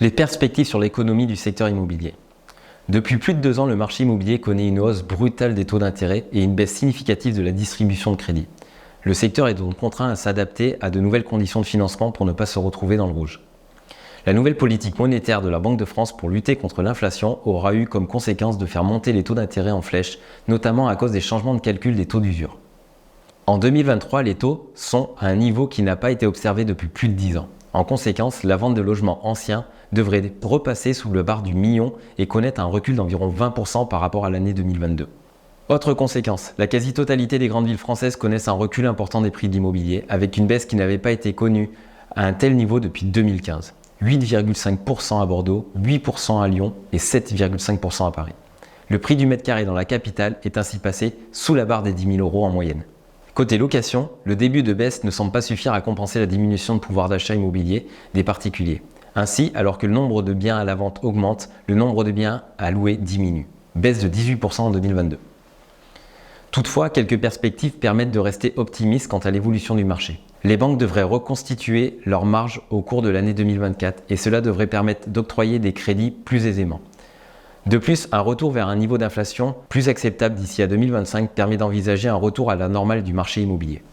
Les perspectives sur l'économie du secteur immobilier. Depuis plus de 2 ans, le marché immobilier connaît une hausse brutale des taux d'intérêt et une baisse significative de la distribution de crédit. Le secteur est donc contraint à s'adapter à de nouvelles conditions de financement pour ne pas se retrouver dans le rouge. La nouvelle politique monétaire de la Banque de France pour lutter contre l'inflation aura eu comme conséquence de faire monter les taux d'intérêt en flèche, notamment à cause des changements de calcul des taux d'usure. En 2023, les taux sont à un niveau qui n'a pas été observé depuis plus de 10 ans. En conséquence, la vente de logements anciens devrait repasser sous le barre du million et connaître un recul d'environ 20% par rapport à l'année 2022. Autre conséquence, la quasi-totalité des grandes villes françaises connaissent un recul important des prix de l'immobilier, avec une baisse qui n'avait pas été connue à un tel niveau depuis 2015. 8,5% à Bordeaux, 8% à Lyon et 7,5% à Paris. Le prix du mètre carré dans la capitale est ainsi passé sous la barre des 10 000 € en moyenne. Côté location, le début de baisse ne semble pas suffire à compenser la diminution de pouvoir d'achat immobilier des particuliers. Ainsi, alors que le nombre de biens à la vente augmente, le nombre de biens à louer diminue. Baisse de 18% en 2022. Toutefois, quelques perspectives permettent de rester optimiste quant à l'évolution du marché. Les banques devraient reconstituer leurs marges au cours de l'année 2024 et cela devrait permettre d'octroyer des crédits plus aisément. De plus, un retour vers un niveau d'inflation plus acceptable d'ici à 2025 permet d'envisager un retour à la normale du marché immobilier.